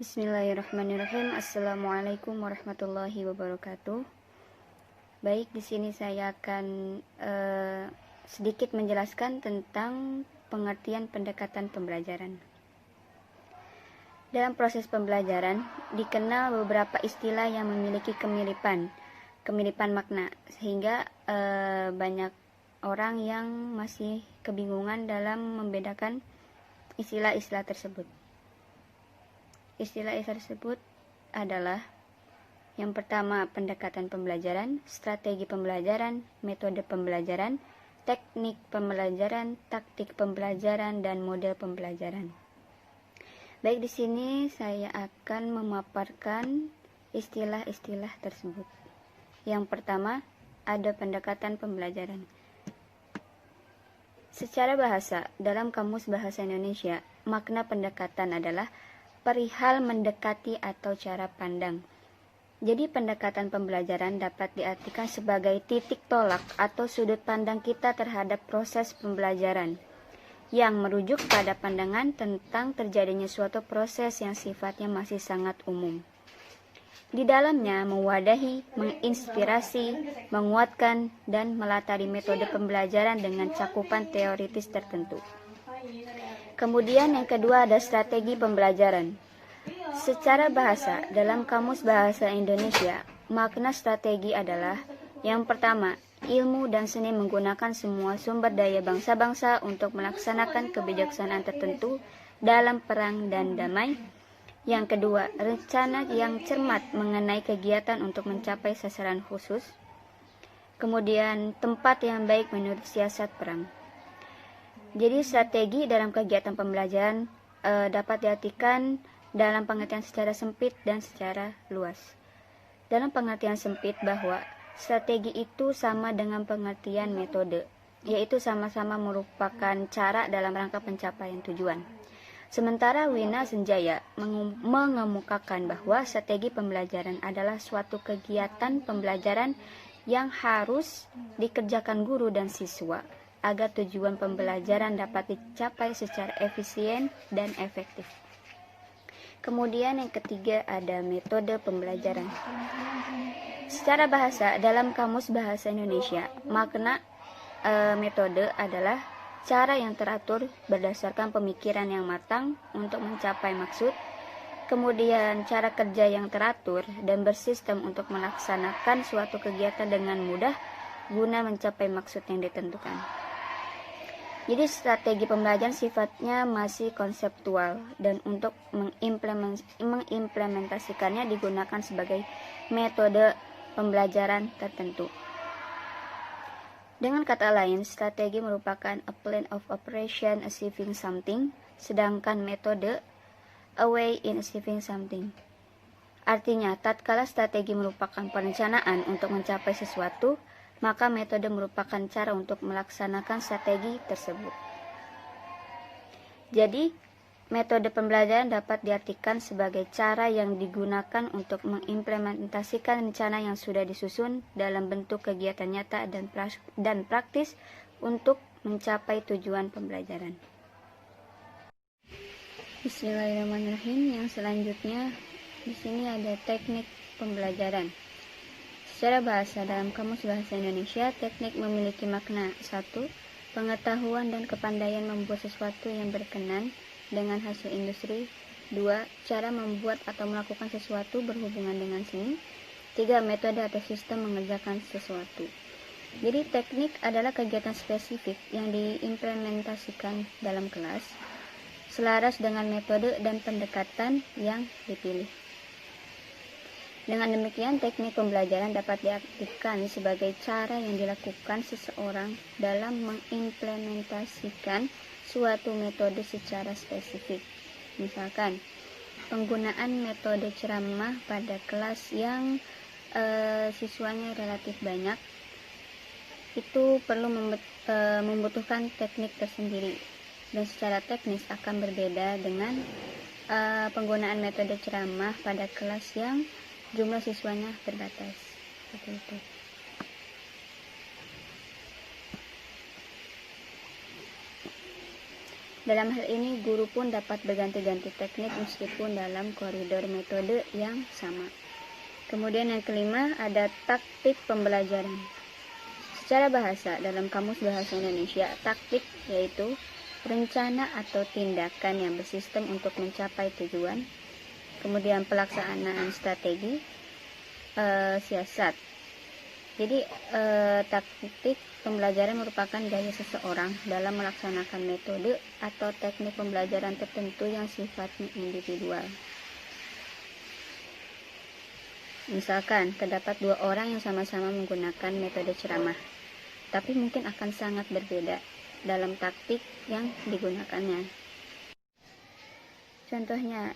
Bismillahirrahmanirrahim. Assalamualaikum warahmatullahi wabarakatuh. Baik, di sini saya akan sedikit menjelaskan tentang pengertian pendekatan pembelajaran. Dalam proses pembelajaran, dikenal beberapa istilah yang memiliki kemiripan makna, sehingga banyak orang yang masih kebingungan dalam membedakan istilah-istilah tersebut. Istilah-istilah tersebut adalah yang pertama pendekatan pembelajaran, strategi pembelajaran, metode pembelajaran, teknik pembelajaran, taktik pembelajaran, dan model pembelajaran. Baik, di sini saya akan memaparkan istilah-istilah tersebut. Yang pertama, ada pendekatan pembelajaran. Secara bahasa, dalam Kamus Bahasa Indonesia, makna pendekatan adalah perihal mendekati atau cara pandang. Jadi pendekatan pembelajaran dapat diartikan sebagai titik tolak atau sudut pandang kita terhadap proses pembelajaran yang merujuk pada pandangan tentang terjadinya suatu proses yang sifatnya masih sangat umum. Di dalamnya mewadahi, menginspirasi, menguatkan, dan melatari metode pembelajaran dengan cakupan teoritis tertentu. Kemudian yang kedua ada strategi pembelajaran. Secara bahasa, dalam Kamus Bahasa Indonesia, makna strategi adalah yang pertama, ilmu dan seni menggunakan semua sumber daya bangsa-bangsa untuk melaksanakan kebijaksanaan tertentu dalam perang dan damai. Yang kedua, rencana yang cermat mengenai kegiatan untuk mencapai sasaran khusus. Kemudian, tempat yang baik menurut siasat perang. Jadi strategi dalam kegiatan pembelajaran dapat diartikan dalam pengertian secara sempit dan secara luas. Dalam pengertian sempit bahwa strategi itu sama dengan pengertian metode, yaitu sama-sama merupakan cara dalam rangka pencapaian tujuan. Sementara Wina Senjaya mengemukakan bahwa strategi pembelajaran adalah suatu kegiatan pembelajaran yang harus dikerjakan guru dan siswa agar tujuan pembelajaran dapat dicapai secara efisien dan efektif. Kemudian yang ketiga ada metode pembelajaran. Secara bahasa, dalam Kamus Bahasa Indonesia, makna metode adalah cara yang teratur berdasarkan pemikiran yang matang untuk mencapai maksud. Kemudian cara kerja yang teratur dan bersistem untuk melaksanakan suatu kegiatan dengan mudah guna mencapai maksud yang ditentukan. Jadi strategi pembelajaran sifatnya masih konseptual dan untuk mengimplementasikannya digunakan sebagai metode pembelajaran tertentu. Dengan kata lain, strategi merupakan a plan of operation achieving something, sedangkan metode a way in achieving something. Artinya, tatkala strategi merupakan perencanaan untuk mencapai sesuatu, maka metode merupakan cara untuk melaksanakan strategi tersebut. Jadi, metode pembelajaran dapat diartikan sebagai cara yang digunakan untuk mengimplementasikan rencana yang sudah disusun dalam bentuk kegiatan nyata dan praktis untuk mencapai tujuan pembelajaran. Bismillahirrahmanirrahim. Yang selanjutnya di sini ada teknik pembelajaran. Secara bahasa, dalam Kamus Bahasa Indonesia, teknik memiliki makna 1. Pengetahuan dan kepandaian membuat sesuatu yang berkenan dengan hasil industri. 2. Cara membuat atau melakukan sesuatu berhubungan dengan seni. 3. Metode atau sistem mengerjakan sesuatu. Jadi teknik adalah kegiatan spesifik yang diimplementasikan dalam kelas, selaras dengan metode dan pendekatan yang dipilih. Dengan demikian, teknik pembelajaran dapat diartikan sebagai cara yang dilakukan seseorang dalam mengimplementasikan suatu metode secara spesifik. Misalkan, penggunaan metode ceramah pada kelas yang siswanya relatif banyak, itu perlu membutuhkan teknik tersendiri. Dan secara teknis akan berbeda dengan penggunaan metode ceramah pada kelas yang jumlah siswanya terbatas. Seperti itu. Dalam hal ini, guru pun dapat berganti-ganti teknik meskipun dalam koridor metode yang sama. Kemudian yang kelima, ada taktik pembelajaran. Secara bahasa, dalam Kamus Bahasa Indonesia, taktik yaitu rencana atau tindakan yang bersistem untuk mencapai tujuan. Kemudian pelaksanaan strategi, siasat. Jadi taktik pembelajaran merupakan gaya seseorang dalam melaksanakan metode atau teknik pembelajaran tertentu yang sifatnya individual. Misalkan, terdapat dua orang yang sama-sama menggunakan metode ceramah, tapi mungkin akan sangat berbeda dalam taktik yang digunakannya. Contohnya,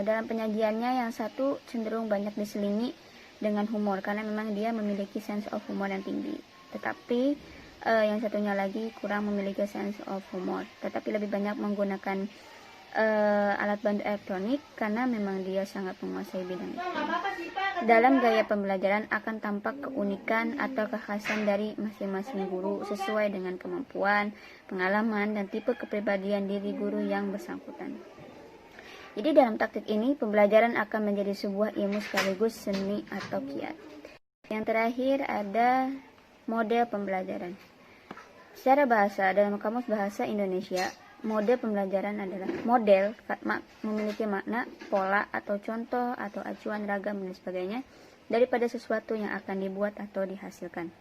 dalam penyajiannya yang satu cenderung banyak diselingi dengan humor karena memang dia memiliki sense of humor yang tinggi. Tetapi yang satunya lagi kurang memiliki sense of humor, tetapi lebih banyak menggunakan alat bantu elektronik karena memang dia sangat menguasai bidang itu. Dalam gaya pembelajaran akan tampak keunikan atau kekhasan dari masing-masing guru sesuai dengan kemampuan, pengalaman, dan tipe kepribadian diri guru yang bersangkutan. Jadi dalam taktik ini, pembelajaran akan menjadi sebuah ilmu sekaligus seni atau kiat. Yang terakhir ada model pembelajaran. Secara bahasa, dalam Kamus Bahasa Indonesia, model pembelajaran adalah model memiliki makna, pola, atau contoh, atau acuan ragam, dan sebagainya daripada sesuatu yang akan dibuat atau dihasilkan.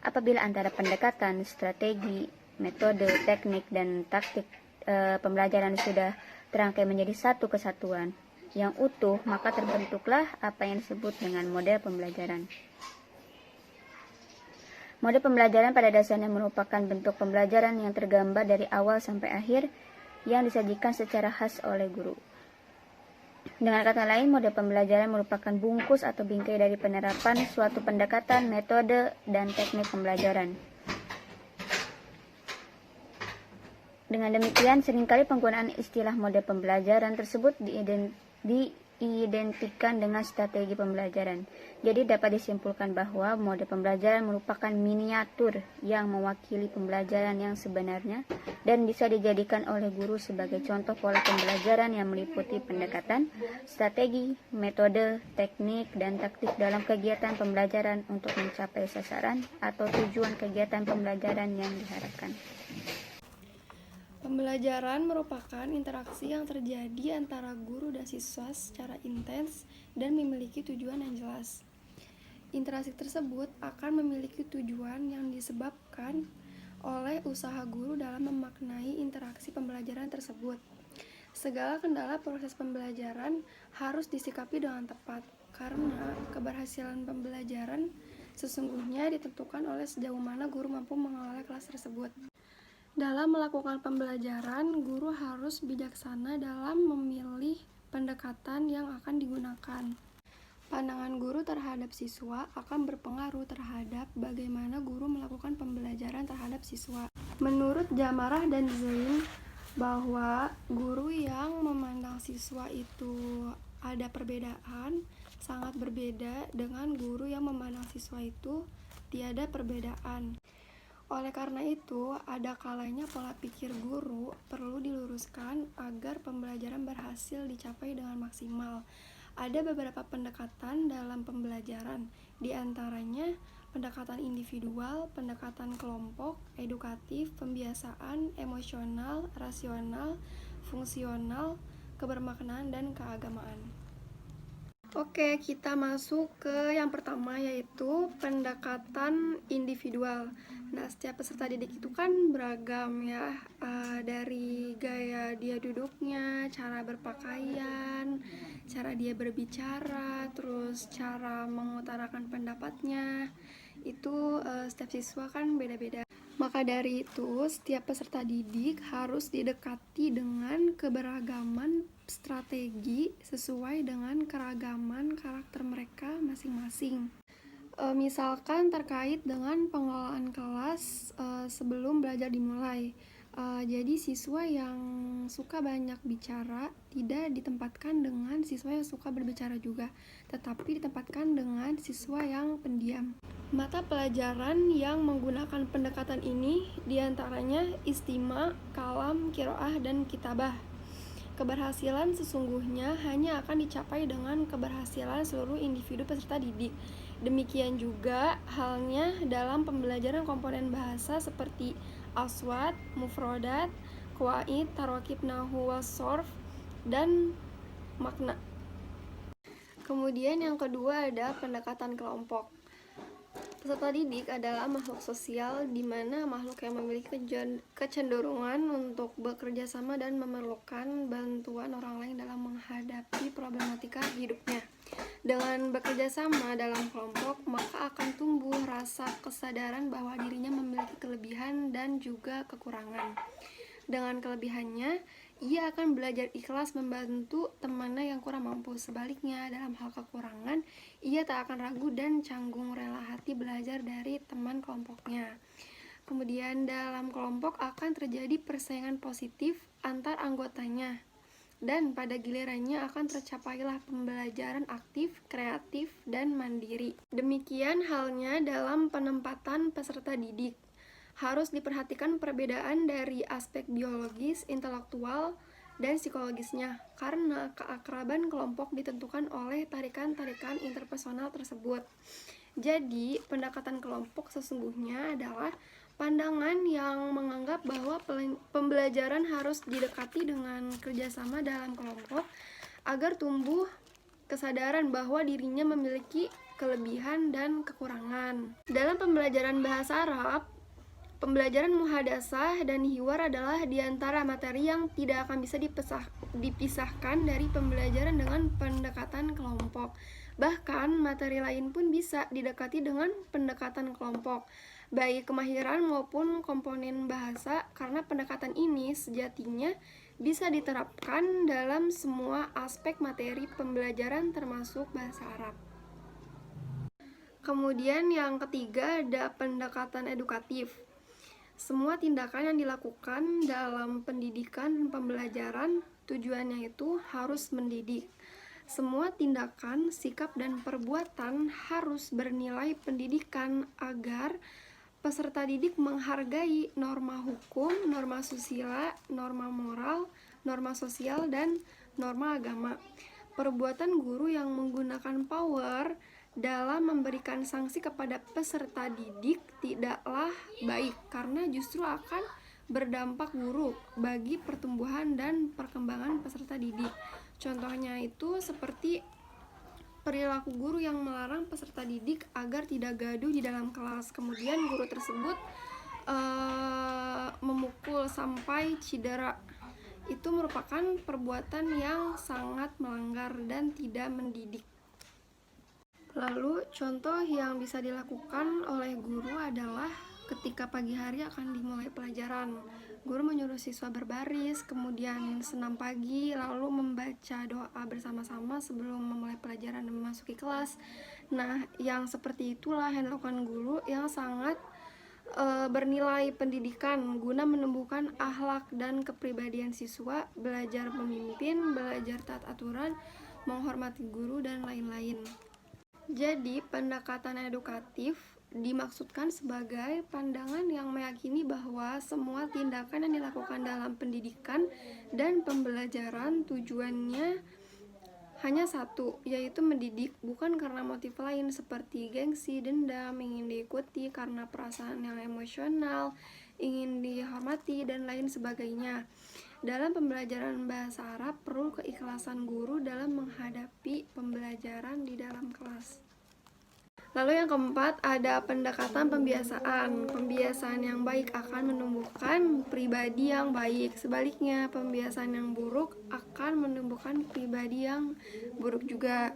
Apabila antara pendekatan, strategi, metode, teknik, dan taktik pembelajaran sudah terangkai menjadi satu kesatuan yang utuh, maka terbentuklah apa yang disebut dengan model pembelajaran. Model pembelajaran pada dasarnya merupakan bentuk pembelajaran yang tergambar dari awal sampai akhir yang disajikan secara khas oleh guru. Dengan kata lain, model pembelajaran merupakan bungkus atau bingkai dari penerapan suatu pendekatan, metode, dan teknik pembelajaran. Dengan demikian, seringkali penggunaan istilah model pembelajaran tersebut diidentikan dengan strategi pembelajaran. Jadi dapat disimpulkan bahwa model pembelajaran merupakan miniatur yang mewakili pembelajaran yang sebenarnya dan bisa dijadikan oleh guru sebagai contoh pola pembelajaran yang meliputi pendekatan, strategi, metode, teknik, dan taktik dalam kegiatan pembelajaran untuk mencapai sasaran atau tujuan kegiatan pembelajaran yang diharapkan. Pembelajaran merupakan interaksi yang terjadi antara guru dan siswa secara intens dan memiliki tujuan yang jelas. Interaksi tersebut akan memiliki tujuan yang disebabkan oleh usaha guru dalam memaknai interaksi pembelajaran tersebut. Segala kendala proses pembelajaran harus disikapi dengan tepat, karena keberhasilan pembelajaran sesungguhnya ditentukan oleh sejauh mana guru mampu mengelola kelas tersebut. Dalam melakukan pembelajaran, guru harus bijaksana dalam memilih pendekatan yang akan digunakan. Pandangan guru terhadap siswa akan berpengaruh terhadap bagaimana guru melakukan pembelajaran terhadap siswa. Menurut Jamarah dan Zain, bahwa guru yang memandang siswa itu ada perbedaan, sangat berbeda dengan guru yang memandang siswa itu tiada perbedaan. Oleh karena itu, ada kalanya pola pikir guru perlu diluruskan agar pembelajaran berhasil dicapai dengan maksimal. Ada beberapa pendekatan dalam pembelajaran, di antaranya pendekatan individual, pendekatan kelompok, edukatif, pembiasaan, emosional, rasional, fungsional, kebermaknaan, dan keagamaan. Oke, kita masuk ke yang pertama, yaitu pendekatan individual. Nah, setiap peserta didik itu kan beragam ya, dari gaya dia duduknya, cara berpakaian, cara dia berbicara, terus cara mengutarakan pendapatnya. Itu setiap siswa kan beda-beda. Maka dari itu, setiap peserta didik harus didekati dengan keberagaman strategi sesuai dengan keragaman karakter mereka masing-masing. Misalkan terkait dengan pengelolaan kelas sebelum belajar dimulai. Jadi siswa yang suka banyak bicara tidak ditempatkan dengan siswa yang suka berbicara juga, tetapi ditempatkan dengan siswa yang pendiam. Mata pelajaran yang menggunakan pendekatan ini diantaranya istima, kalam, kiroah, dan kitabah. Keberhasilan sesungguhnya hanya akan dicapai dengan keberhasilan seluruh individu peserta didik. Demikian juga halnya dalam pembelajaran komponen bahasa seperti aswat, mufrodat, qawaid, tarokib, nahwu, sorf, dan makna. Kemudian yang kedua ada pendekatan kelompok. Peserta didik adalah makhluk sosial di mana makhluk yang memiliki kecenderungan untuk bekerja sama dan memerlukan bantuan orang lain dalam menghadapi problematika hidupnya. Dengan bekerja sama dalam kelompok, maka akan tumbuh rasa kesadaran bahwa dirinya memiliki kelebihan dan juga kekurangan. Dengan kelebihannya, ia akan belajar ikhlas membantu temannya yang kurang mampu. Sebaliknya, dalam hal kekurangan, ia tak akan ragu dan canggung rela hati belajar dari teman kelompoknya. Kemudian dalam kelompok akan terjadi persaingan positif antar anggotanya. Dan pada gilirannya akan tercapailah pembelajaran aktif, kreatif, dan mandiri. Demikian halnya dalam penempatan peserta didik. Harus diperhatikan perbedaan dari aspek biologis, intelektual, dan psikologisnya, karena keakraban kelompok ditentukan oleh tarikan-tarikan interpersonal tersebut. Jadi, pendekatan kelompok sesungguhnya adalah pandangan yang menganggap bahwa pembelajaran harus didekati dengan kerjasama dalam kelompok agar tumbuh kesadaran bahwa dirinya memiliki kelebihan dan kekurangan. Dalam pembelajaran bahasa Arab, pembelajaran muhadasah dan hiwar adalah di antara materi yang tidak akan bisa dipisahkan dari pembelajaran dengan pendekatan kelompok. Bahkan, materi lain pun bisa didekati dengan pendekatan kelompok, baik kemahiran maupun komponen bahasa, karena pendekatan ini sejatinya bisa diterapkan dalam semua aspek materi pembelajaran termasuk bahasa Arab. Kemudian yang ketiga ada pendekatan edukatif. Semua tindakan yang dilakukan dalam pendidikan dan pembelajaran tujuannya itu harus mendidik. Semua tindakan, sikap, dan perbuatan harus bernilai pendidikan agar peserta didik menghargai norma hukum, norma susila, norma moral, norma sosial, dan norma agama. Perbuatan guru yang menggunakan power dalam memberikan sanksi kepada peserta didik tidaklah baik, karena justru akan berdampak buruk bagi pertumbuhan dan perkembangan peserta didik. Contohnya itu seperti perilaku guru yang melarang peserta didik agar tidak gaduh di dalam kelas, kemudian guru tersebut memukul sampai cedera. Itu merupakan perbuatan yang sangat melanggar dan tidak mendidik. Lalu contoh yang bisa dilakukan oleh guru adalah ketika pagi hari akan dimulai pelajaran. Guru menyuruh siswa berbaris, kemudian senam pagi, lalu membaca doa bersama-sama sebelum memulai pelajaran dan memasuki kelas. Nah, yang seperti itulah yang dilakukan guru yang sangat bernilai pendidikan guna menumbuhkan akhlak dan kepribadian siswa, belajar memimpin, belajar taat aturan, menghormati guru, dan lain-lain. Jadi, pendekatan edukatif dimaksudkan sebagai pandangan yang meyakini bahwa semua tindakan yang dilakukan dalam pendidikan dan pembelajaran tujuannya hanya satu, yaitu mendidik, bukan karena motif lain seperti gengsi, dendam, ingin diikuti karena perasaan yang emosional, ingin dihormati, dan lain sebagainya. Dalam pembelajaran bahasa Arab, perlu keikhlasan guru dalam menghadapi pembelajaran di dalam kelas. Lalu yang keempat ada pendekatan pembiasaan. Pembiasaan yang baik akan menumbuhkan pribadi yang baik. Sebaliknya, pembiasaan yang buruk akan menumbuhkan pribadi yang buruk juga.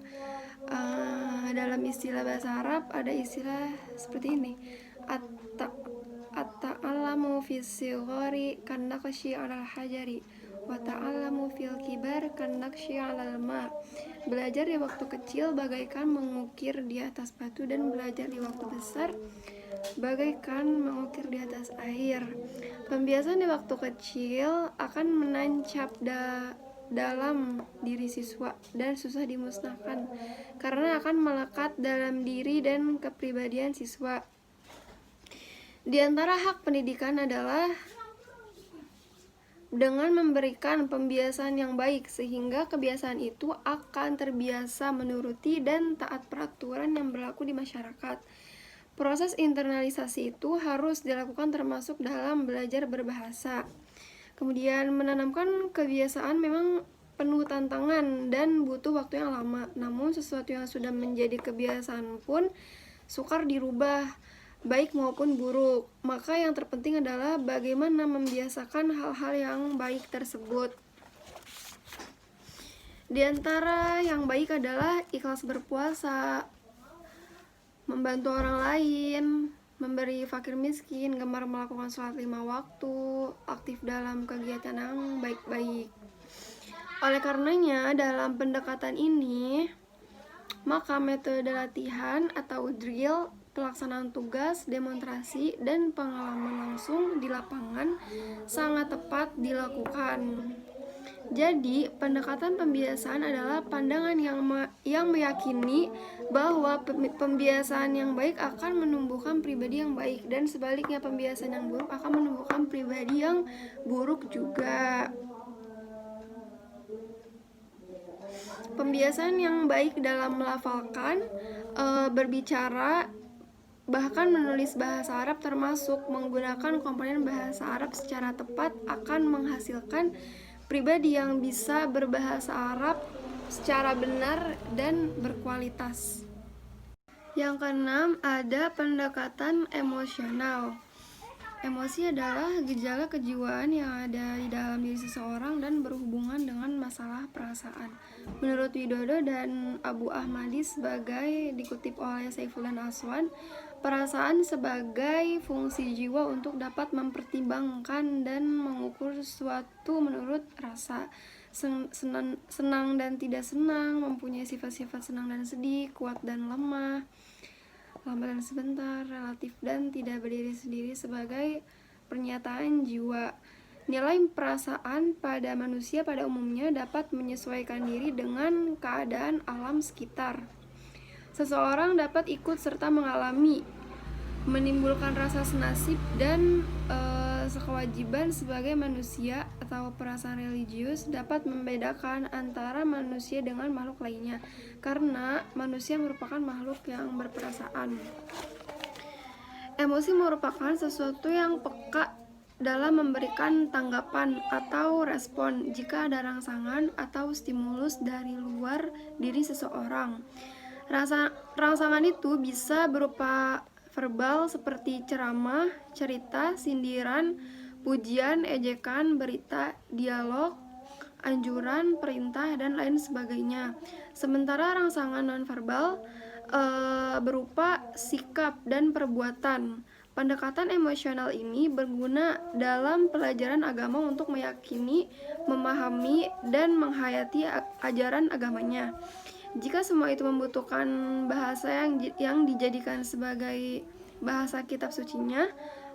Dalam istilah bahasa Arab ada istilah seperti ini. At-ta'allamu fis sighari kannaqshi 'alal hajari wa ta'allamu fil kibar kannaqshi 'alal ma'. Belajar di waktu kecil bagaikan mengukir di atas batu, dan belajar di waktu besar bagaikan mengukir di atas air. Pembiasaan di waktu kecil akan menancap dalam diri siswa dan susah dimusnahkan karena akan melekat dalam diri dan kepribadian siswa. Di antara hak pendidikan adalah dengan memberikan pembiasaan yang baik sehingga kebiasaan itu akan terbiasa menuruti dan taat peraturan yang berlaku di masyarakat. Proses internalisasi itu harus dilakukan termasuk dalam belajar berbahasa. Kemudian menanamkan kebiasaan memang penuh tantangan dan butuh waktu yang lama. Namun sesuatu yang sudah menjadi kebiasaan pun sukar dirubah, baik maupun buruk. Maka yang terpenting adalah bagaimana membiasakan hal-hal yang baik tersebut. Di antara yang baik adalah ikhlas berpuasa, membantu orang lain, memberi fakir miskin, gemar melakukan sholat 5 waktu, aktif dalam kegiatan yang baik-baik. Oleh karenanya, dalam pendekatan ini, maka metode latihan atau drill, pelaksanaan tugas, demonstrasi, dan pengalaman langsung di lapangan sangat tepat dilakukan. Jadi, pendekatan pembiasaan adalah pandangan yang meyakini bahwa pembiasaan yang baik akan menumbuhkan pribadi yang baik dan sebaliknya pembiasaan yang buruk akan menumbuhkan pribadi yang buruk juga. Pembiasaan yang baik dalam melafalkan, berbicara, bahkan menulis bahasa Arab termasuk menggunakan komponen bahasa Arab secara tepat akan menghasilkan pribadi yang bisa berbahasa Arab secara benar dan berkualitas. Yang keenam, ada pendekatan emosional. Emosi adalah gejala kejiwaan yang ada di dalam diri seseorang dan berhubungan dengan masalah perasaan. Menurut Widodo dan Abu Ahmadi sebagai dikutip oleh Saifullah Aswan, perasaan sebagai fungsi jiwa untuk dapat mempertimbangkan dan mengukur sesuatu menurut rasa. Senang dan tidak senang, mempunyai sifat-sifat senang dan sedih, kuat dan lemah, lambat dan sebentar, relatif dan tidak berdiri sendiri sebagai pernyataan jiwa. Nilai perasaan pada manusia pada umumnya dapat menyesuaikan diri dengan keadaan alam sekitar. Seseorang dapat ikut serta mengalami, menimbulkan rasa senasib dan sekewajiban sebagai manusia atau perasaan religius dapat membedakan antara manusia dengan makhluk lainnya karena manusia merupakan makhluk yang berperasaan. Emosi merupakan sesuatu yang peka dalam memberikan tanggapan atau respon jika ada rangsangan atau stimulus dari luar diri seseorang. Rangsangan itu bisa berupa verbal seperti ceramah, cerita, sindiran, pujian, ejekan, berita, dialog, anjuran, perintah, dan lain sebagainya. Sementara rangsangan nonverbal berupa sikap dan perbuatan. Pendekatan emosional ini berguna dalam pelajaran agama untuk meyakini, memahami, dan menghayati ajaran agamanya. Jika semua itu membutuhkan bahasa yang dijadikan sebagai bahasa kitab sucinya,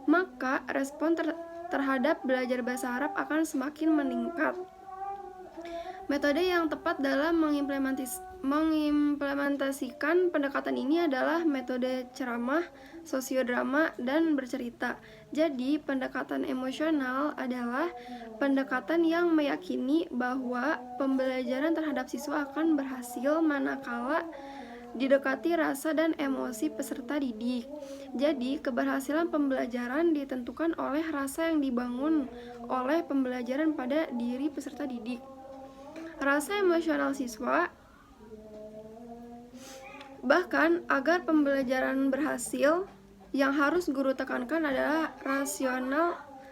maka respon terhadap belajar bahasa Arab akan semakin meningkat. Metode yang tepat dalam mengimplementasikan pendekatan ini adalah metode ceramah, sosiodrama, dan bercerita. Jadi, pendekatan emosional adalah pendekatan yang meyakini bahwa pembelajaran terhadap siswa akan berhasil manakala didekati rasa dan emosi peserta didik. Jadi, keberhasilan pembelajaran ditentukan oleh rasa yang dibangun oleh pembelajaran pada diri peserta didik. Rasa emosional siswa, bahkan agar pembelajaran berhasil, yang harus guru tekankan adalah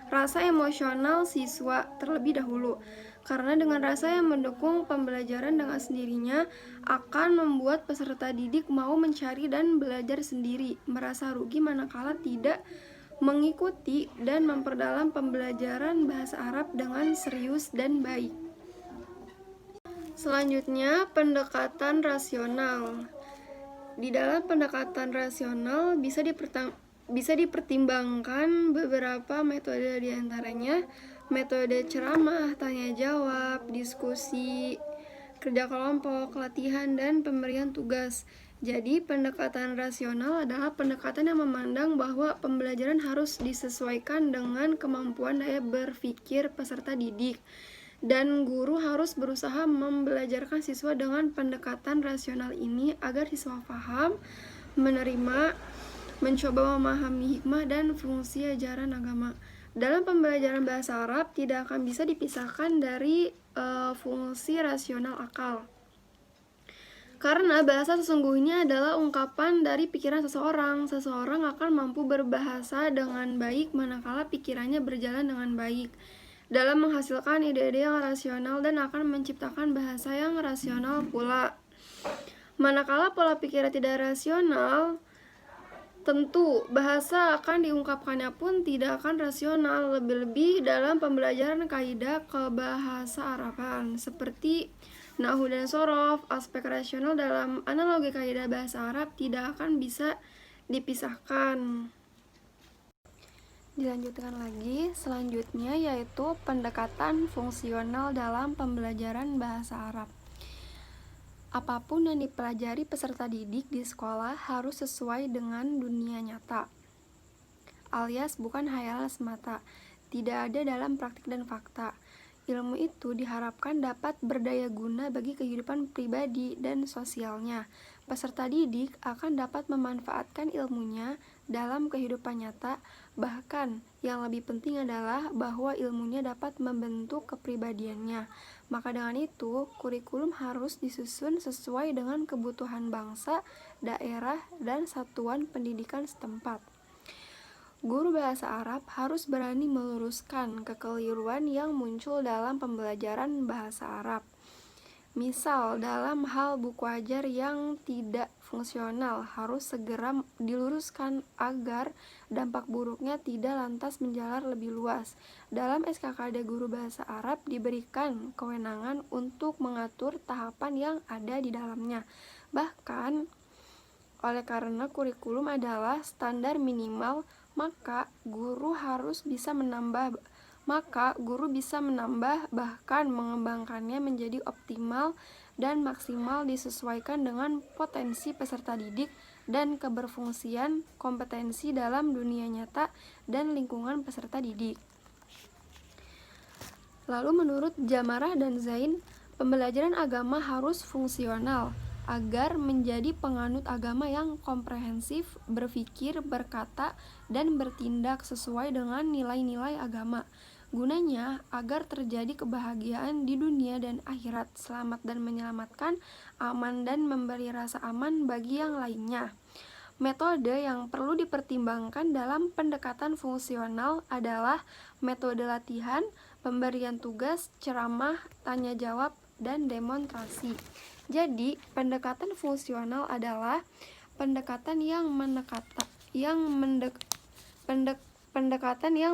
rasa emosional siswa terlebih dahulu. Karena dengan rasa yang mendukung pembelajaran dengan sendirinya akan membuat peserta didik mau mencari dan belajar sendiri, merasa rugi manakala tidak mengikuti dan memperdalam pembelajaran bahasa Arab dengan serius dan baik. Selanjutnya, pendekatan rasional. Di dalam pendekatan rasional bisa Bisa dipertimbangkan beberapa metode, diantaranya metode ceramah, tanya jawab, diskusi, kerja kelompok, latihan, dan pemberian tugas. Jadi, pendekatan rasional adalah pendekatan yang memandang bahwa pembelajaran harus disesuaikan dengan kemampuan daya berpikir peserta didik. Dan guru harus berusaha membelajarkan siswa dengan pendekatan rasional ini agar siswa paham, menerima, mencoba memahami hikmah dan fungsi ajaran agama. Dalam pembelajaran bahasa Arab tidak akan bisa dipisahkan dari fungsi rasional akal. Karena bahasa sesungguhnya adalah ungkapan dari pikiran seseorang. Seseorang akan mampu berbahasa dengan baik manakala pikirannya berjalan dengan baik dalam menghasilkan ide-ide yang rasional dan akan menciptakan bahasa yang rasional pula. Manakala pola pikirnya tidak rasional, tentu bahasa akan diungkapkannya pun tidak akan rasional, lebih-lebih dalam pembelajaran kaidah kebahasa Araban seperti nahwu dan sorof. Aspek rasional dalam analogi kaidah bahasa Arab tidak akan bisa dipisahkan. Dilanjutkan lagi, selanjutnya yaitu pendekatan fungsional dalam pembelajaran bahasa Arab. Apapun yang dipelajari peserta didik di sekolah harus sesuai dengan dunia nyata, alias bukan hayalan semata, tidak ada dalam praktik dan fakta. Ilmu itu diharapkan dapat berdaya guna bagi kehidupan pribadi dan sosialnya. Peserta didik akan dapat memanfaatkan ilmunya dalam kehidupan nyata, bahkan yang lebih penting adalah bahwa ilmunya dapat membentuk kepribadiannya. Maka dengan itu, kurikulum harus disusun sesuai dengan kebutuhan bangsa, daerah, dan satuan pendidikan setempat. Guru bahasa Arab harus berani meluruskan kekeliruan yang muncul dalam pembelajaran bahasa Arab. Misal, dalam hal buku ajar yang tidak fungsional harus segera diluruskan agar dampak buruknya tidak lantas menjalar lebih luas. Dalam SKKD Guru Bahasa Arab diberikan kewenangan untuk mengatur tahapan yang ada di dalamnya. Bahkan, oleh karena kurikulum adalah standar minimal, maka guru bisa menambah bahkan mengembangkannya menjadi optimal dan maksimal disesuaikan dengan potensi peserta didik dan keberfungsian kompetensi dalam dunia nyata dan lingkungan peserta didik. Lalu menurut Jamarah dan Zain, pembelajaran agama harus fungsional agar menjadi penganut agama yang komprehensif, berpikir, berkata, dan bertindak sesuai dengan nilai-nilai agama. Gunanya agar terjadi kebahagiaan di dunia dan akhirat, selamat dan menyelamatkan, aman dan memberi rasa aman bagi yang lainnya. Metode yang perlu dipertimbangkan dalam pendekatan fungsional adalah metode latihan, pemberian tugas, ceramah, tanya jawab, dan demonstrasi. Jadi, pendekatan fungsional adalah pendekatan yang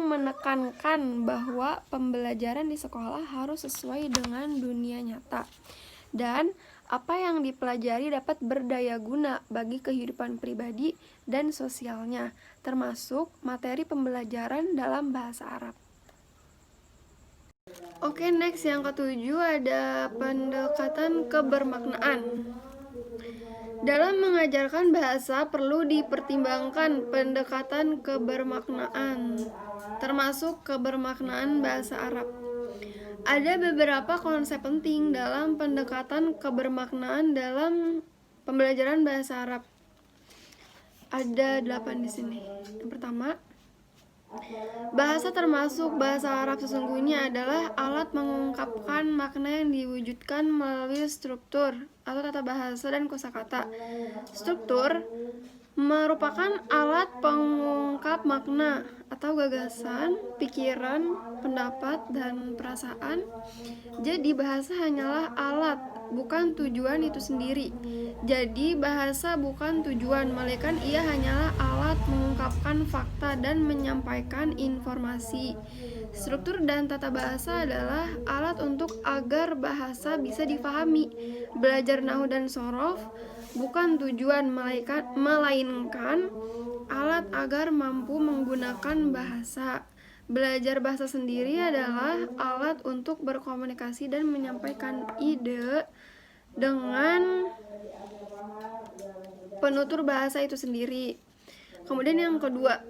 menekankan bahwa pembelajaran di sekolah harus sesuai dengan dunia nyata dan apa yang dipelajari dapat berdaya guna bagi kehidupan pribadi dan sosialnya, termasuk materi pembelajaran dalam bahasa Arab. Oke, next yang ketujuh ada pendekatan kebermaknaan. Dalam mengajarkan bahasa perlu dipertimbangkan pendekatan kebermaknaan, termasuk kebermaknaan bahasa Arab. Ada beberapa konsep penting dalam pendekatan kebermaknaan dalam pembelajaran bahasa Arab. Ada 8 di sini. Yang pertama, bahasa termasuk bahasa Arab sesungguhnya adalah alat mengungkapkan makna yang diwujudkan melalui struktur atau tata bahasa dan kosakata. Struktur merupakan alat pengungkap makna atau gagasan, pikiran, pendapat, dan perasaan. Jadi bahasa hanyalah alat, bukan tujuan itu sendiri. Jadi bahasa bukan tujuan, melainkan ia hanyalah alat mengungkapkan fakta dan menyampaikan informasi. Struktur dan tata bahasa adalah alat untuk agar bahasa bisa difahami. Belajar nahwu dan sorof bukan tujuan, melainkan alat agar mampu menggunakan bahasa. Belajar bahasa sendiri adalah alat untuk berkomunikasi dan menyampaikan ide dengan penutur bahasa itu sendiri. Kemudian yang kedua,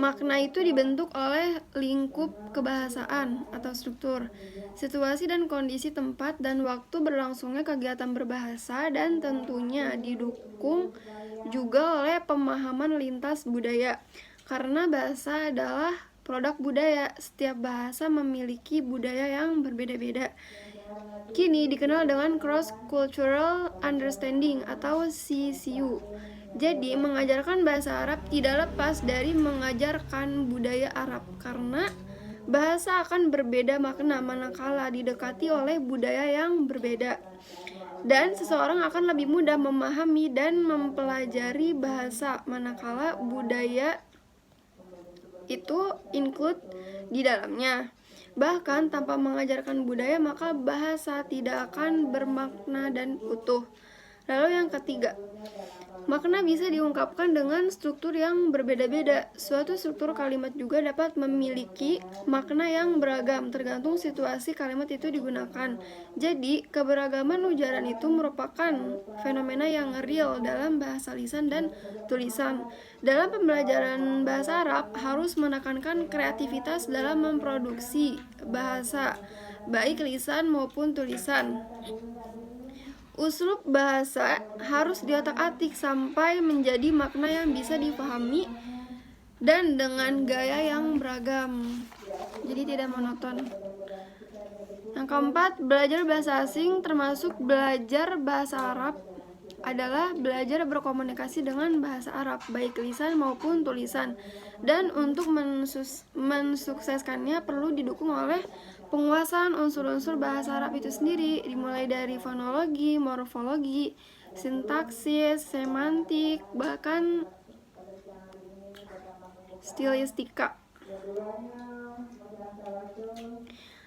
makna itu dibentuk oleh lingkup kebahasaan atau struktur, situasi dan kondisi tempat dan waktu berlangsungnya kegiatan berbahasa, dan tentunya didukung juga oleh pemahaman lintas budaya. Karena bahasa adalah produk budaya, setiap bahasa memiliki budaya yang berbeda-beda. Kini dikenal dengan Cross Cultural Understanding atau CCU. Jadi, mengajarkan bahasa Arab tidak lepas dari mengajarkan budaya Arab, karena bahasa akan berbeda makna manakala didekati oleh budaya yang berbeda. Dan seseorang akan lebih mudah memahami dan mempelajari bahasa manakala budaya itu include di dalamnya. Bahkan tanpa mengajarkan budaya, maka bahasa tidak akan bermakna dan utuh. Lalu yang ketiga, makna bisa diungkapkan dengan struktur yang berbeda-beda. Suatu struktur kalimat juga dapat memiliki makna yang beragam tergantung situasi kalimat itu digunakan. Jadi, keberagaman ujaran itu merupakan fenomena yang real dalam bahasa lisan dan tulisan. Dalam pembelajaran bahasa Arab harus menekankan kreativitas dalam memproduksi bahasa, baik lisan maupun tulisan. Uslub bahasa harus diotak-atik sampai menjadi makna yang bisa dipahami dan dengan gaya yang beragam, jadi tidak monoton. Yang keempat, belajar bahasa asing termasuk belajar bahasa Arab adalah belajar berkomunikasi dengan bahasa Arab, baik lisan maupun tulisan. Dan untuk mensukseskannya perlu didukung oleh penguasaan unsur-unsur bahasa Arab itu sendiri, dimulai dari fonologi, morfologi, sintaksis, semantik, bahkan stilistika.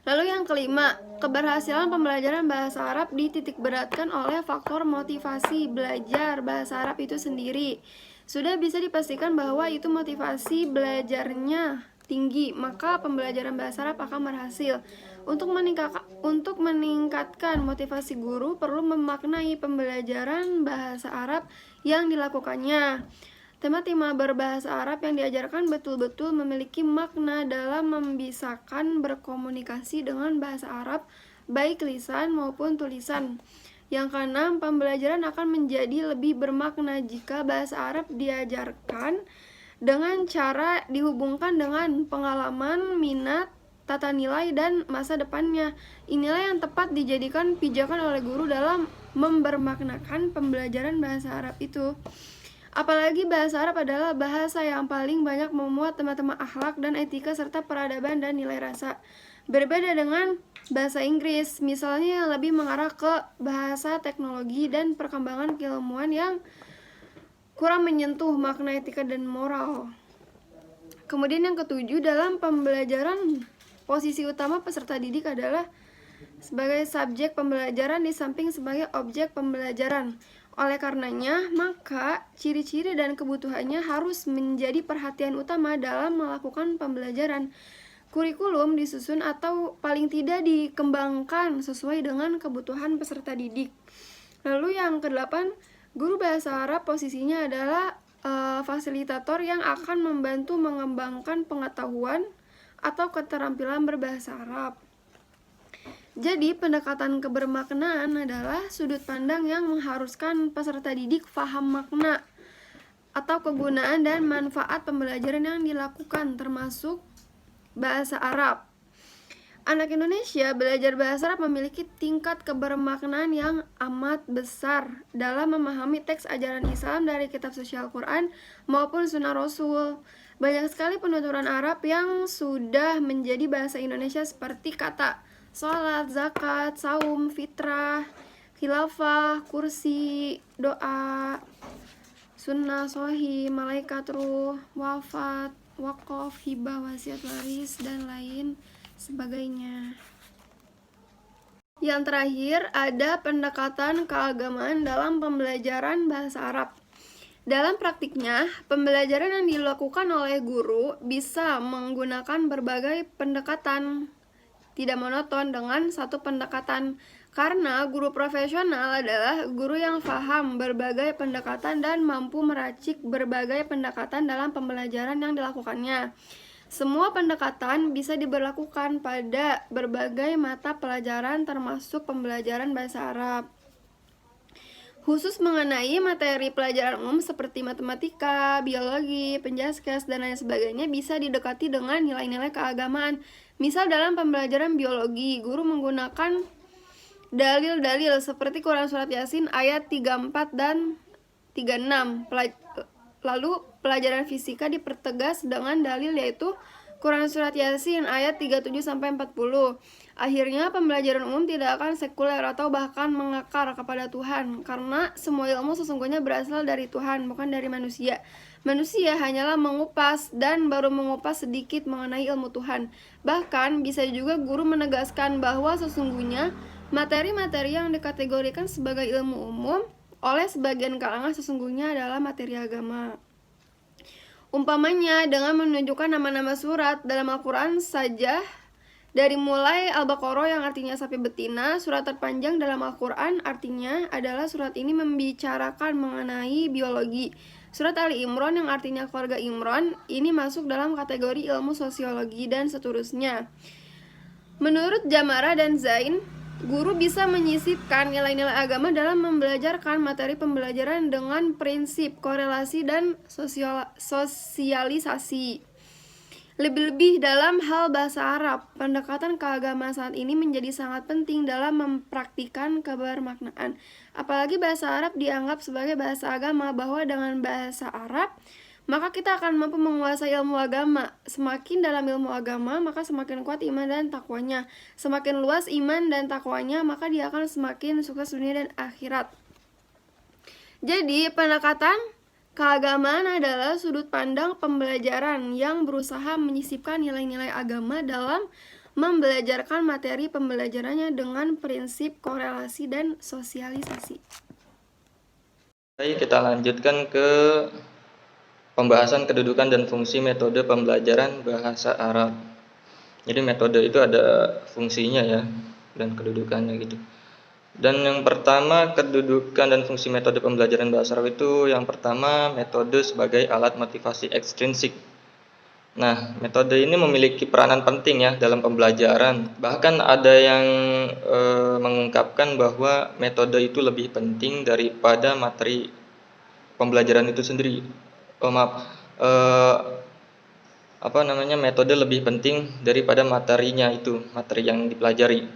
Lalu yang kelima, keberhasilan pembelajaran bahasa Arab dititikberatkan oleh faktor motivasi belajar bahasa Arab itu sendiri. Sudah bisa dipastikan bahwa itu motivasi belajarnya tinggi, maka pembelajaran bahasa Arab akan berhasil. Untuk meningkatkan motivasi guru perlu memaknai pembelajaran bahasa Arab yang dilakukannya. Tema-tema berbahasa Arab yang diajarkan betul-betul memiliki makna dalam membisakan berkomunikasi dengan bahasa Arab, baik lisan maupun tulisan. Yang keenam, pembelajaran akan menjadi lebih bermakna jika bahasa Arab diajarkan dengan cara dihubungkan dengan pengalaman, minat, tata nilai, dan masa depannya. Inilah yang tepat dijadikan pijakan oleh guru dalam membermaknakan pembelajaran bahasa Arab itu. Apalagi bahasa Arab adalah bahasa yang paling banyak memuat tema-tema akhlak dan etika serta peradaban dan nilai rasa. Berbeda dengan bahasa Inggris, misalnya yang lebih mengarah ke bahasa teknologi dan perkembangan keilmuan yang kurang menyentuh makna etika dan moral. Kemudian yang ketujuh, dalam pembelajaran posisi utama peserta didik adalah sebagai subjek pembelajaran di samping sebagai objek pembelajaran. Oleh karenanya, maka ciri-ciri dan kebutuhannya harus menjadi perhatian utama dalam melakukan pembelajaran. Kurikulum disusun atau paling tidak dikembangkan sesuai dengan kebutuhan peserta didik. Lalu yang kedelapan, guru bahasa Arab posisinya adalah fasilitator yang akan membantu mengembangkan pengetahuan atau keterampilan berbahasa Arab. Jadi, pendekatan kebermaknaan adalah sudut pandang yang mengharuskan peserta didik paham makna atau kegunaan dan manfaat pembelajaran yang dilakukan, termasuk bahasa Arab. Anak Indonesia belajar bahasa Arab memiliki tingkat kebermaknaan yang amat besar dalam memahami teks ajaran Islam dari kitab suci Al-Quran maupun sunnah Rasul. Banyak sekali penuturan Arab yang sudah menjadi bahasa Indonesia seperti kata sholat, zakat, saum, fitrah, khilafah, kursi, doa, sunnah, sohi, malaikat ruh, wafat, wakaf, hibah, wasiat waris, dan lain sebagainya. Yang terakhir, ada pendekatan keagamaan dalam pembelajaran bahasa Arab. Dalam praktiknya, pembelajaran yang dilakukan oleh guru bisa menggunakan berbagai pendekatan, tidak monoton dengan satu pendekatan, karena guru profesional adalah guru yang paham berbagai pendekatan dan mampu meracik berbagai pendekatan dalam pembelajaran yang dilakukannya. Semua pendekatan bisa diberlakukan pada berbagai mata pelajaran termasuk pembelajaran bahasa Arab. Khusus mengenai materi pelajaran umum seperti matematika, biologi, penjaskes, dan lain sebagainya bisa didekati dengan nilai-nilai keagamaan. Misal dalam pembelajaran biologi, guru menggunakan dalil-dalil seperti Quran Surat Yasin ayat 34 dan 36. Lalu pelajaran fisika dipertegas dengan dalil yaitu Quran Surat Yasin ayat 37-40. Akhirnya pembelajaran umum tidak akan sekuler atau bahkan mengakar kepada Tuhan, karena semua ilmu sesungguhnya berasal dari Tuhan, bukan dari manusia. Manusia hanyalah mengupas dan baru mengupas sedikit mengenai ilmu Tuhan. Bahkan bisa juga guru menegaskan bahwa sesungguhnya materi-materi yang dikategorikan sebagai ilmu umum oleh sebagian kalangan sesungguhnya adalah materi agama. Umpamanya dengan menunjukkan nama-nama surat dalam Al-Quran saja, dari mulai Al-Baqarah yang artinya sapi betina, surat terpanjang dalam Al-Quran artinya adalah surat ini membicarakan mengenai biologi. Surat Ali Imran yang artinya keluarga Imran, ini masuk dalam kategori ilmu sosiologi dan seterusnya. Menurut Jamara dan Zain, guru bisa menyisipkan nilai-nilai agama dalam membelajarkan materi pembelajaran dengan prinsip korelasi dan sosialisasi. Lebih-lebih dalam hal bahasa Arab, pendekatan keagamaan saat ini menjadi sangat penting dalam mempraktikkan kebermaknaan. Apalagi bahasa Arab dianggap sebagai bahasa agama, bahwa dengan bahasa Arab maka kita akan mampu menguasai ilmu agama. Semakin dalam ilmu agama, maka semakin kuat iman dan takwanya. Semakin luas iman dan takwanya, maka dia akan semakin sukses dunia dan akhirat. Jadi, pendekatan keagamaan adalah sudut pandang pembelajaran yang berusaha menyisipkan nilai-nilai agama dalam membelajarkan materi pembelajarannya dengan prinsip korelasi dan sosialisasi. Baik, kita lanjutkan ke pembahasan kedudukan dan fungsi metode pembelajaran bahasa Arab. Jadi metode itu ada fungsinya ya, dan kedudukannya gitu. Dan yang pertama, kedudukan dan fungsi metode pembelajaran bahasa Arab itu, yang pertama, metode sebagai alat motivasi ekstrinsik. Nah, metode ini memiliki peranan penting ya dalam pembelajaran. Bahkan ada yang mengungkapkan bahwa metode itu lebih penting daripada materi pembelajaran itu sendiri. Metode lebih penting daripada materinya itu, materi yang dipelajari.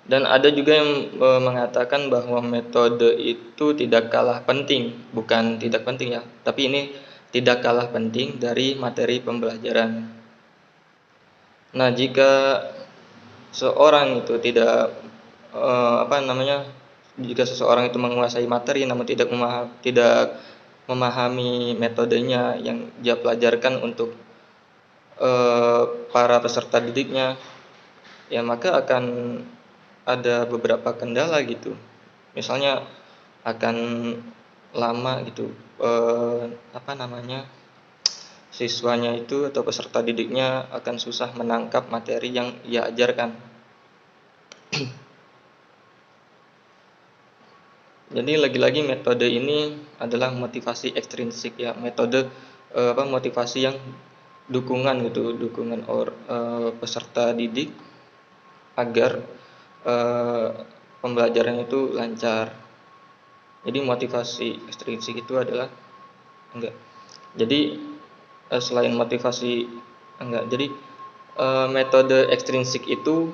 Dan ada juga yang mengatakan bahwa metode itu tidak kalah penting, bukan tidak penting ya, tapi ini tidak kalah penting dari materi pembelajaran. Nah, jika seorang itu jika seseorang itu menguasai materi namun tidak memahami metodenya yang dia pelajarkan untuk para peserta didiknya, ya maka akan ada beberapa kendala gitu. Misalnya akan lama gitu siswanya itu atau peserta didiknya akan susah menangkap materi yang ia ajarkan. Jadi lagi-lagi metode ini adalah motivasi ekstrinsik ya, metode motivasi yang dukungan peserta didik agar pembelajaran itu lancar. Jadi motivasi ekstrinsik itu adalah selain motivasi metode ekstrinsik itu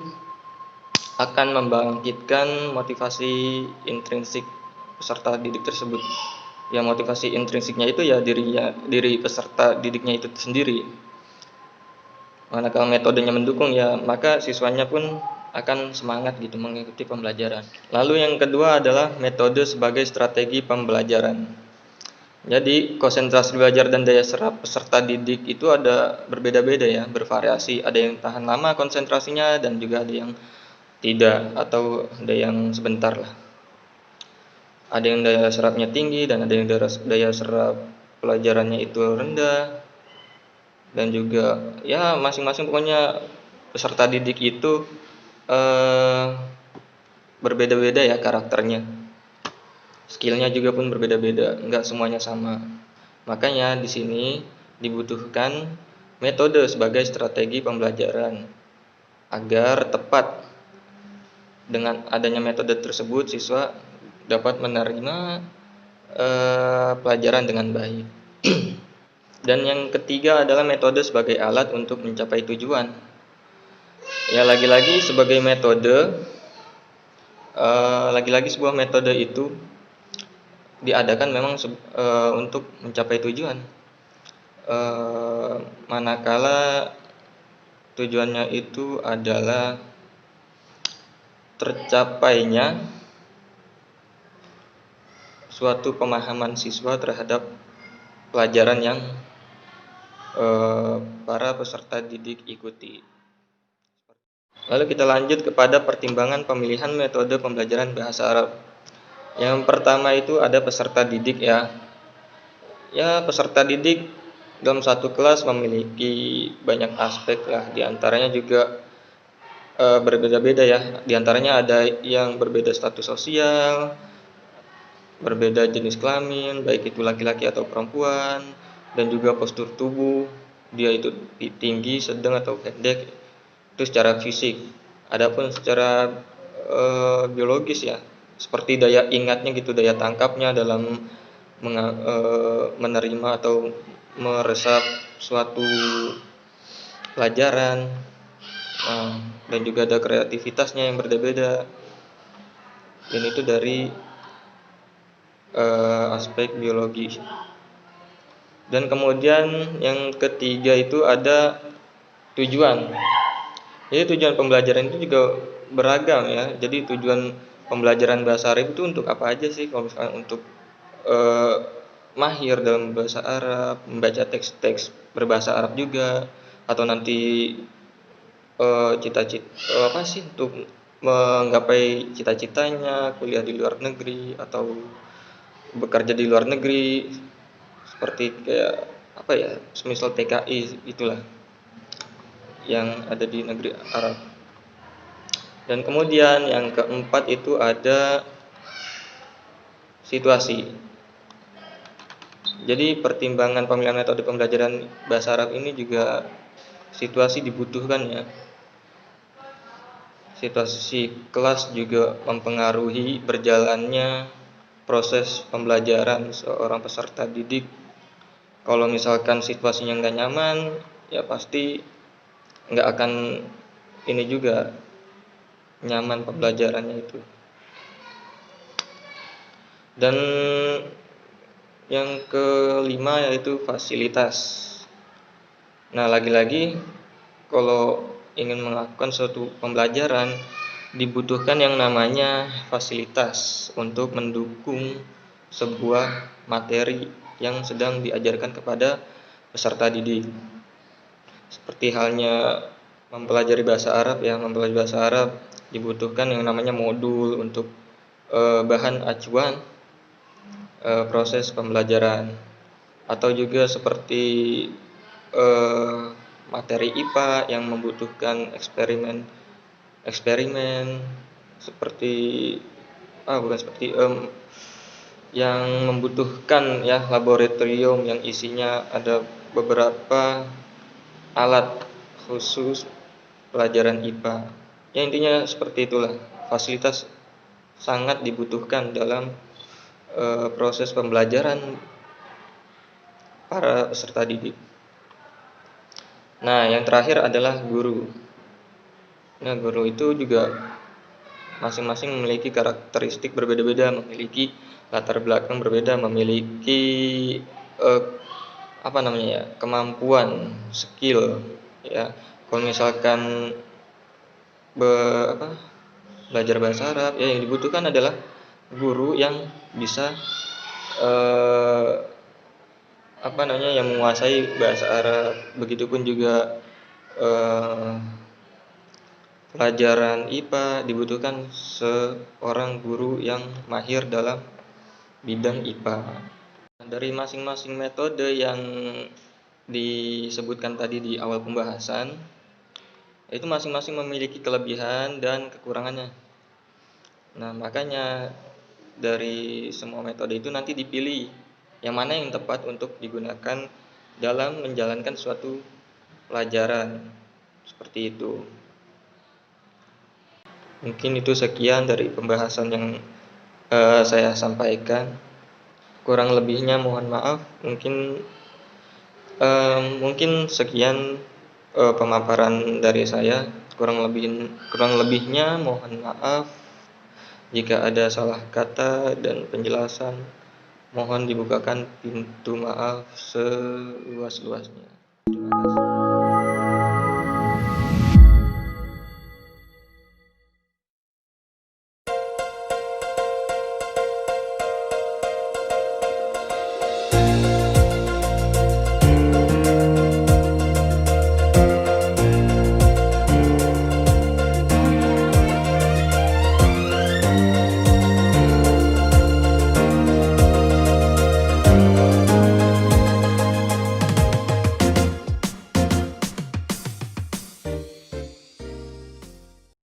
akan membangkitkan motivasi intrinsik peserta didik tersebut. Ya, motivasi intrinsiknya itu ya diri peserta didiknya itu sendiri. Manakala metodenya mendukung ya, maka siswanya pun akan semangat gitu mengikuti pembelajaran. Lalu yang kedua adalah metode sebagai strategi pembelajaran. Jadi konsentrasi belajar dan daya serap peserta didik itu ada berbeda-beda ya, bervariasi. Ada yang tahan lama konsentrasinya dan juga ada yang tidak, atau ada yang sebentar lah. ada yang daya serapnya tinggi dan ada yang daya serap pelajarannya itu rendah. Dan juga ya masing-masing pokoknya peserta didik itu berbeda-beda ya karakternya. Skillnya juga pun berbeda-beda, nggak semuanya sama. Makanya di sini dibutuhkan metode sebagai strategi pembelajaran agar tepat. Dengan adanya metode tersebut, siswa dapat menerima pelajaran dengan baik. Dan yang ketiga adalah metode sebagai alat untuk mencapai tujuan. Ya lagi-lagi sebagai metode, lagi-lagi sebuah metode itu diadakan memang untuk mencapai tujuan. Manakala tujuannya itu adalah tercapainya suatu pemahaman siswa terhadap pelajaran yang para peserta didik ikuti. Lalu kita lanjut kepada pertimbangan pemilihan metode pembelajaran bahasa Arab. Yang pertama itu ada peserta didik ya. Ya, peserta didik dalam satu kelas memiliki banyak aspek lah. Di antaranya juga berbeda-beda ya. Di antaranya ada yang berbeda status sosial, berbeda jenis kelamin, baik itu laki-laki atau perempuan, dan juga postur tubuh, dia itu tinggi, sedang atau pendek, itu secara fisik. Adapun secara biologis ya, seperti daya ingatnya gitu, daya tangkapnya dalam menerima atau meresap suatu pelajaran, dan juga ada kreativitasnya yang berbeda. Dan itu dari aspek biologi. Dan kemudian yang ketiga itu ada tujuan. Jadi tujuan pembelajaran itu juga beragam ya. Jadi tujuan pembelajaran bahasa Arab itu untuk apa aja sih? Kalau misalkan untuk mahir dalam bahasa Arab, membaca teks-teks berbahasa Arab juga, atau nanti cita-cita apa sih untuk menggapai cita-citanya kuliah di luar negeri atau bekerja di luar negeri, seperti kayak apa ya, semisal TKI itulah yang ada di negeri Arab. Dan kemudian yang keempat itu ada situasi. Jadi pertimbangan pemilihan metode pembelajaran bahasa Arab ini juga situasi dibutuhkan ya. Situasi kelas juga mempengaruhi berjalannya proses pembelajaran seorang peserta didik. Kalau misalkan situasinya nggak nyaman, ya pasti nggak akan ini juga nyaman pembelajarannya itu. Dan yang kelima yaitu fasilitas. Nah, lagi-lagi kalau ingin melakukan suatu pembelajaran dibutuhkan yang namanya fasilitas untuk mendukung sebuah materi yang sedang diajarkan kepada peserta didik. Seperti halnya mempelajari bahasa Arab ya, mempelajari bahasa Arab dibutuhkan yang namanya modul untuk bahan acuan proses pembelajaran. Atau juga seperti materi IPA yang membutuhkan eksperimen seperti yang membutuhkan ya laboratorium yang isinya ada beberapa alat khusus pelajaran IPA. Ya intinya seperti itulah, fasilitas sangat dibutuhkan dalam proses pembelajaran para peserta didik. Nah, yang terakhir adalah guru. Nah, guru itu juga masing-masing memiliki karakteristik berbeda-beda, memiliki latar belakang berbeda, memiliki kemampuan, skill ya. Kalau misalkan belajar bahasa Arab ya, yang dibutuhkan adalah guru yang bisa yang menguasai bahasa Arab. Begitupun juga pelajaran IPA dibutuhkan seorang guru yang mahir dalam bidang IPA. Dari masing-masing metode yang disebutkan tadi di awal pembahasan, itu masing-masing memiliki kelebihan dan kekurangannya. Nah, makanya dari semua metode itu nanti dipilih yang mana yang tepat untuk digunakan dalam menjalankan suatu pelajaran. Seperti itu. Mungkin itu sekian dari pembahasan yang saya sampaikan. Kurang lebihnya mohon maaf. Mungkin sekian pemaparan dari saya. Kurang lebihnya mohon maaf. Jika ada salah kata dan penjelasan, mohon dibukakan pintu maaf seluas-luasnya. Terima kasih.